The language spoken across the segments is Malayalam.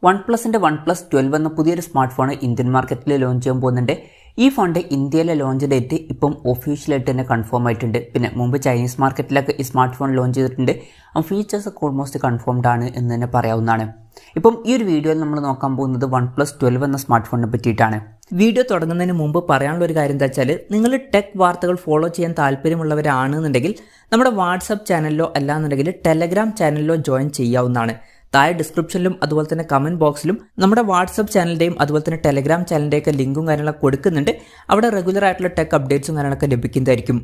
OnePlusന്റെ OnePlus 12 എന്ന പുതിയൊരു സ്മാർട്ട് ഫോൺ ഇന്ത്യൻ മാർക്കറ്റിൽ ലോഞ്ച് ചെയ്യാൻ പോകുന്നുണ്ട്. ഈ ഫോണിൻ്റെ ഇന്ത്യയിലെ ലോഞ്ച് ഡേറ്റ് ഇപ്പം ഒഫീഷ്യലായിട്ട് തന്നെ കൺഫേം ആയിട്ടുണ്ട്. പിന്നെ മുമ്പ് ചൈനീസ് മാർക്കറ്റിലൊക്കെ ഈ സ്മാർട്ട് ഫോൺ ലോഞ്ച് ചെയ്തിട്ടുണ്ട്. ഫീച്ചേഴ്സ് ഒക്കെ ഓൾമോസ്റ്റ് കൺഫേംഡ് ആണ് എന്ന് തന്നെ പറയാവുന്നതാണ്. ഇപ്പം ഈ ഒരു വീഡിയോയിൽ നമ്മൾ നോക്കാൻ പോകുന്നത് OnePlus 12 എന്ന സ്മാർട്ട് ഫോണിനെ പറ്റിയിട്ടാണ്. വീഡിയോ തുടങ്ങുന്നതിന് മുമ്പ് പറയാനുള്ള ഒരു കാര്യം എന്താ വെച്ചാൽ, നിങ്ങൾ ടെക് വാർത്തകൾ ഫോളോ ചെയ്യാൻ താല്പര്യമുള്ളവരാണെന്നുണ്ടെങ്കിൽ നമ്മുടെ വാട്സപ്പ് ചാനലിലോ അല്ലാന്നുണ്ടെങ്കിൽ ടെലഗ്രാം ചാനലിലോ ജോയിൻ ചെയ്യാവുന്നതാണ്. താഴെ ഡിസ്ക്രിപ്ഷനിലും അതുപോലെ തന്നെ കമൻറ്റ് ബോക്സിലും നമ്മുടെ വാട്സപ്പ് ചാനലിൻ്റെയും അതുപോലെ തന്നെ ടെലഗ്രാം ചാനലിൻ്റെയൊക്കെ ലിങ്കും കാര്യങ്ങളൊക്കെ കൊടുക്കുന്നുണ്ട്. അവിടെ റെഗുലർ ആയിട്ടുള്ള ടെക് അപ്ഡേറ്റ്സും കാര്യങ്ങളൊക്കെ ലഭിക്കുന്നതായിരിക്കും.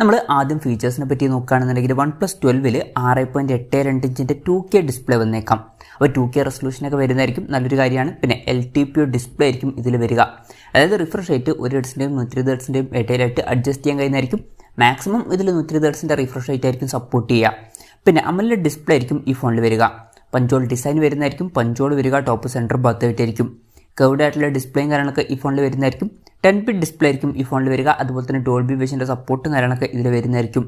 നമ്മൾ ആദ്യം ഫീച്ചേഴ്സിനെ പറ്റി നോക്കുകയാണെന്നുണ്ടെങ്കിൽ OnePlus 12 6.82 ഇഞ്ചിൻ്റെ 2K ഡിസ്പ്ലേ വന്നേക്കാം. അപ്പോൾ 2K റെസൊല്യൂഷനൊക്കെ വരുന്നതായിരിക്കും, നല്ലൊരു കാര്യമാണ്. പിന്നെ LTPO ഡിസ്പ്ലേ ആയിരിക്കും ഇതിൽ വരിക. അതായത് റിഫ്രഷ് റേറ്റ് 1 ഹെർട്സിൻ്റെയും 120 ഹെർട്സിൻ്റെയും ഇടയിലായിട്ട് അഡ്ജസ്റ്റ് ചെയ്യാൻ കഴിയുന്നതായിരിക്കും. മാക്സിമം ഇതിൽ 120 ഹെർട്സിൻ്റെ റിഫ്രഷ് റേറ്റ് ആയിരിക്കും സപ്പോർട്ട് ചെയ്യുക. പിന്നെ AMOLED ഡിസ്പ്ലേ ആയിരിക്കും ഈ ഫോണിൽ വരിക. പഞ്ചോൾ ഡിസൈൻ വരുന്നതായിരിക്കും. പഞ്ചോൾ വരിക ടോപ്പ് സെൻറ്റർ ഭാഗത്തായിട്ടായിരിക്കും. കർവ്ഡ് ആയിട്ടുള്ള ഡിസ്പ്ലേയും കാര്യങ്ങളൊക്കെ ഈ ഫോണിൽ വരുന്നതായിരിക്കും. 10 ഡിസ്പ്ലേ ആയിരിക്കും ഈ ഫോണിൽ വരിക. അതുപോലെ തന്നെ ഡോൾബി വിഷൻ്റെ സപ്പോർട്ടും കാര്യങ്ങളൊക്കെ ഇതിൽ വരുന്നതായിരിക്കും.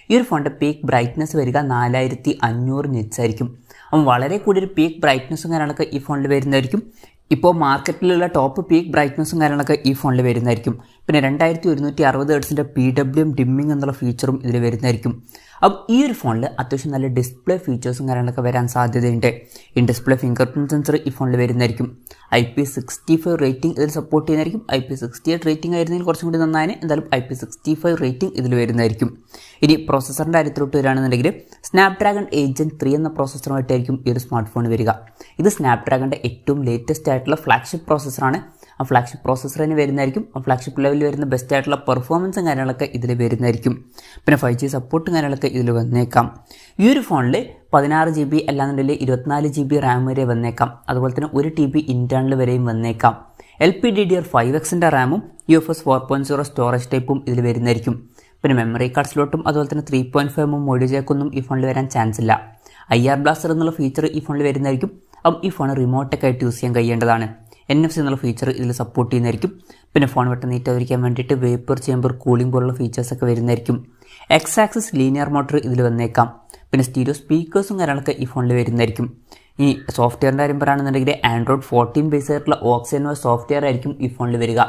ഈ ഒരു ഫോണിൻ്റെ പീക്ക് ബ്രൈറ്റ്നസ് വരിക 4500 നിറ്റ്സ് ആയിരിക്കും. അപ്പം വളരെ കൂടിയൊരു പീക്ക് ബ്രൈറ്റ്നസ്സും കാര്യങ്ങളൊക്കെ ഈ ഫോണിൽ വരുന്നതായിരിക്കും. ഇപ്പോൾ മാർക്കറ്റിലുള്ള ടോപ്പ് പീക്ക് ബ്രൈറ്റ്നസ്സും കാര്യങ്ങളൊക്കെ ഈ ഫോണിൽ വരുന്നതായിരിക്കും. പിന്നെ 2160 ഹെർട്സിൻ്റെ PWM ഡിമ്മിങ് എന്നുള്ള ഫീച്ചറും ഇതിൽ വരുന്നതായിരിക്കും. അപ്പം ഈ ഒരു ഫോണിൽ അത്യാവശ്യം നല്ല ഡിസ്പ്ലേ ഫീച്ചേഴ്സും കാര്യങ്ങളൊക്കെ വരാൻ സാധ്യതയുണ്ട്. In display finger print sensor ഈ ഫോണിൽ വരുന്നതായിരിക്കും. IP65 റേറ്റിംഗ് ഇതിൽ സപ്പോർട്ട് ചെയ്യുന്നതായിരിക്കും. IP68 റേറ്റിംഗ് ആയിരുന്നെങ്കിൽ കുറച്ചും കൂടി നന്നായി. എന്തായാലും IP65 റേറ്റിംഗ് ഇതിൽ വരുന്നതായിരിക്കും. ഇനി പ്രോസസ്സറിൻ്റെ കാര്യത്തിലോട്ട് വരികയാണെന്നുണ്ടെങ്കിൽ സ്നാപ്ഡ്രാഗൺ 8 Gen 3 എന്ന പ്രോസസ്സറുമായിട്ടായിരിക്കും ഈ ഒരു സ്മാർട്ട് ഫോൺ വരിക. ഇത് സ്നാപ്ഡ്രാഗണിൻ്റെ ഏറ്റവും ലേറ്റസ്റ്റ് ആയിട്ടുള്ള ഫ്ലാഗ്ഷിപ്പ് പ്രോസസ്സറാണ്. ആ ഫ്ലാഗ്ഷിപ്പ് പ്രോസസ്സർ തന്നെ വരുന്നതായിരിക്കും. ആ ഫ്ലാഗ്ഷിപ്പ് ലെവലിൽ വരുന്ന ബെസ്റ്റ് ആയിട്ടുള്ള പെർഫോമൻസും കാര്യങ്ങളൊക്കെ ഇതിൽ വരുന്നതായിരിക്കും. പിന്നെ 5G സപ്പോർട്ടും കാര്യങ്ങളൊക്കെ ഇതിൽ വന്നേക്കാം. ഈ ഒരു ഫോണിൽ 16 GB അല്ലാന്നുണ്ടെങ്കിൽ 24 GB റാം വരെ വന്നേക്കാം. അതുപോലെ തന്നെ 1 TB ഇൻറ്റേർണൽ വരെയും വന്നേക്കാം. LPDDR5Xൻ്റെ റാമും UFS 4.0 സ്റ്റോറേജ് ടൈപ്പും ഇതിൽ വരുന്നതായിരിക്കും. പിന്നെ മെമ്മറി കാർഡ് സ്ലോട്ടും അതുപോലെ തന്നെ 3.5 മോഡി ജാക്കൊന്നും ഈ ഫോണിൽ വരാൻ ചാൻസ് ഇല്ല. IR ബ്ലാസ്റ്റർ എന്നുള്ള ഫീച്ചർ ഈ ഫോണിൽ വരുന്നതായിരിക്കും. അപ്പം ഈ ഫോൺ റിമോട്ടൊക്കെ ആയിട്ട് യൂസ് ചെയ്യാൻ കഴിയേണ്ടതാണ്. NFC എന്നുള്ള ഫീച്ചർ ഇതിൽ സപ്പോർട്ട് ചെയ്യുന്നതായിരിക്കും. പിന്നെ ഫോൺ വെട്ടം നീറ്റായിരിക്കാൻ വേണ്ടിയിട്ട് വേപ്പർ ചേമ്പർ കൂളിംഗ് പോലുള്ള ഫീച്ചേഴ്സൊക്കെ വരുന്നതായിരിക്കും. X ആക്സിസ് ലീനിയർ മോട്ടർ ഇതിൽ വന്നേക്കാം. പിന്നെ സ്റ്റീരിയോ സ്പീക്കേഴ്സും കാര്യങ്ങളൊക്കെ ഈ ഫോണിൽ വരുന്നതായിരിക്കും. ഈ സോഫ്റ്റ്വെയറിൻ്റെ കാര്യം പറയുകയാണെന്നുണ്ടെങ്കിൽ Android 14 ബേസ് ആയിട്ടുള്ള OxygenOS സോഫ്റ്റ്വെയർ ആയിരിക്കും ഈ ഫോണിൽ വരിക.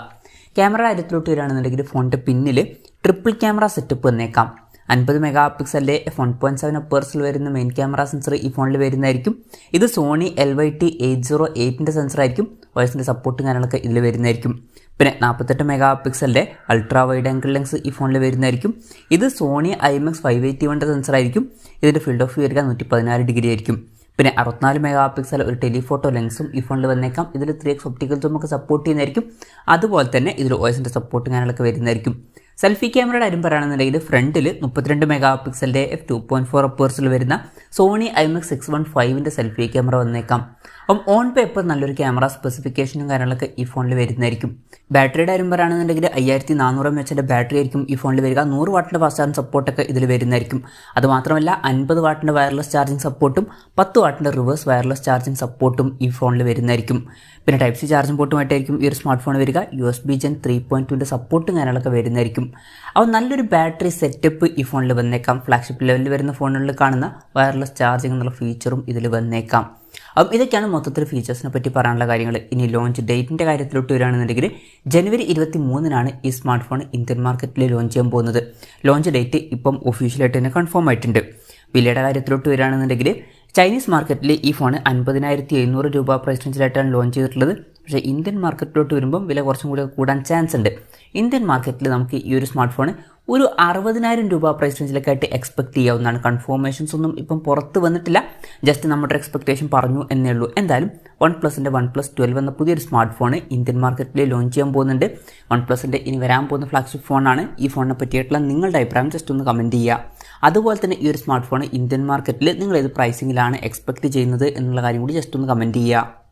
ക്യാമറ കാര്യത്തിലോട്ട് വരികയാണെന്നുണ്ടെങ്കിൽ ഫോണിൻ്റെ പിന്നിൽ ട്രിപ്പിൾ ക്യാമറ സെറ്റപ്പ് വന്നേക്കാം. 50 മെഗാ പിക്സലിൻ്റെ 1.7 അപ്പേഴ്സിൽ വരുന്ന മെയിൻ ക്യാമറ സെൻസർ ഈ ഫോണിൽ വരുന്നതായിരിക്കും. ഇത് സോണി LYT808ൻ്റെ സെൻസറായിരിക്കും. വോയിസിൻ്റെ സപ്പോർട്ടും കാര്യങ്ങളൊക്കെ ഇതിൽ വരുന്നതായിരിക്കും. പിന്നെ 48 മെഗാ പിക്സലിൻ്റെ അൾട്രാ വൈഡ് ആംഗിൾ ലെൻസ് ഈ ഫോണിൽ വരുന്നതായിരിക്കും. ഇത് സോണി IMX 581ൻ്റെ സെൻസറായിരിക്കും. ഇതിൻ്റെ ഫീൽഡ് ഓഫ് വ്യൂ വരിക 114 ഡിഗ്രി ആയിരിക്കും. പിന്നെ 64 മെഗാ പിക്സൽ ഒരു ടെലിഫോട്ടോ ലെൻസും ഈ ഫോണിൽ വന്നേക്കാം. ഇതിൽ 3x ഒപ്റ്റിക്കൽ സൂം ഒക്കെ സപ്പോർട്ട് ചെയ്യുന്നതായിരിക്കും. അതുപോലെ തന്നെ ഇതിൽ വോയിസിൻ്റെ സപ്പോർട്ടും കാര്യങ്ങളൊക്കെ വരുന്നതായിരിക്കും. സെൽഫി ക്യാമറയുടെ കാര്യം പറയുകയാണെന്നുണ്ടെങ്കിൽ ഫ്രണ്ടിൽ 32 മെഗാ പിക്സലിൻ്റെ f2.4 അപ്പേഴ്സിൽ വരുന്ന സോണി IMX 615ൻ്റെ സെൽഫി ക്യാമറ വന്നേക്കാം. അപ്പം ഓൺ പേപ്പർ നല്ലൊരു ക്യാമറ സ്പെസിഫിക്കേഷനും കാര്യങ്ങളൊക്കെ ഈ ഫോണിൽ വരുന്നതായിരിക്കും. ബാറ്ററിയുടെ കാര്യം പറയുകയാണെന്നുണ്ടെങ്കിൽ 5400 mAhൻ്റെ ബാറ്ററി ആയിരിക്കും ഈ ഫോണിൽ വരിക. 100 വാട്ടിൻ്റെ ഫാസ്റ്റ് ചാർജിങ് സപ്പോർട്ടൊക്കെ ഇതിൽ വരുന്നതായിരിക്കും. അതുമാത്രമല്ല 50 വാട്ടിൻ്റെ വയർലെസ് ചാർജിങ് സപ്പോർട്ടും 10 വാട്ടിൻ്റെ റിവേഴ്സ് വയർലെസ് ചാർജിങ് സപ്പോർട്ടും ഈ ഫോണിൽ വരുന്നതായിരിക്കും. പിന്നെ Type-C ചാർജിങ് പോർട്ടുമായിട്ടായിരിക്കും ഈ ഒരു സ്മാർട്ട് ഫോൺ വരിക. USB Gen 3.2ൻ്റെ സപ്പോർട്ടും കാര്യങ്ങളൊക്കെ വരുന്നതായിരിക്കും. അപ്പോൾ നല്ലൊരു ബാറ്ററി സെറ്റപ്പ് ഈ ഫോണിൽ വന്നേക്കാം. ഫ്ലാഗ്ഷിപ്പ് ലെവലിൽ വരുന്ന ഫോണുകളിൽ കാണുന്ന വയർലെസ് ചാർജിങ് എന്നുള്ള ഫീച്ചറും ഇതിൽ വന്നേക്കാം. അപ്പം ഇതൊക്കെയാണ് മൊത്തത്തിൽ ഫീച്ചേഴ്സിനെ പറ്റി പറയാനുള്ള കാര്യങ്ങൾ. ഇനി ലോഞ്ച് ഡേറ്റിൻ്റെ കാര്യത്തിലോട്ട് വരികയാണെന്നുണ്ടെങ്കിൽ ജനുവരി 23-നാണ് ഈ സ്മാർട്ട് ഫോൺ ഇന്ത്യൻ മാർക്കറ്റിൽ ലോഞ്ച് ചെയ്യാൻ പോകുന്നത്. ലോഞ്ച് ഡേറ്റ് ഇപ്പം ഒഫീഷ്യലായിട്ട് തന്നെ കൺഫേം ആയിട്ടുണ്ട്. വിലയുടെ കാര്യത്തിലോട്ട് വരികയാണെന്നുണ്ടെങ്കിൽ ചൈനീസ് മാർക്കറ്റിൽ ഈ ഫോൺ 50,700 രൂപ പ്രൈസ് റേഞ്ചിലായിട്ടാണ് ലോഞ്ച് ചെയ്തിട്ടുള്ളത്. പക്ഷേ ഇന്ത്യൻ മാർക്കറ്റിലോട്ട് വരുമ്പം വില കുറച്ചും കൂടി കൂടാൻ ചാൻസ് ഉണ്ട്. ഇന്ത്യൻ മാർക്കറ്റിൽ നമുക്ക് ഈ ഒരു സ്മാർട്ട് ഫോൺ ഒരു 60,000 രൂപ പ്രൈസ് റേഞ്ചിലൊക്കെ ആയിട്ട് എക്സ്പെക്ട് ചെയ്യാവുന്നതാണ്. കൺഫർമേഷൻസ് ഒന്നും ഇപ്പം പുറത്ത് വന്നിട്ടില്ല. ജസ്റ്റ് നമ്മുടെ എക്സ്പെക്ടേഷൻ പറഞ്ഞു എന്നേ ഉള്ളൂ. എന്തായാലും OnePlusൻ്റെ OnePlus 12 എന്ന പുതിയൊരു സ്മാർട്ട് ഫോൺ ഇന്ത്യൻ മാർക്കറ്റിൽ ലോഞ്ച് ചെയ്യാൻ പോകുന്നുണ്ട്. OnePlusൻ്റെ ഇനി വരാൻ പോകുന്ന ഫ്ലാഗ്ഷിപ്പ് ഫോണാണ്. ഈ ഫോണിനെ പറ്റിയിട്ടുള്ള നിങ്ങളുടെ അഭിപ്രായം ജസ്റ്റ് ഒന്ന് കമൻറ്റ് ചെയ്യുക. അതുപോലെ തന്നെ ഈ ഒരു സ്മാർട്ട് ഫോൺ ഇന്ത്യൻ മാർക്കറ്റിൽ നിങ്ങൾ ഏത് പ്രൈസിങ്ങിലാണ് എക്സ്പെക്ട് ചെയ്യുന്നത് എന്നുള്ള കാര്യം കൂടി ജസ്റ്റ് ഒന്ന് കമൻറ്റ് ചെയ്യുക.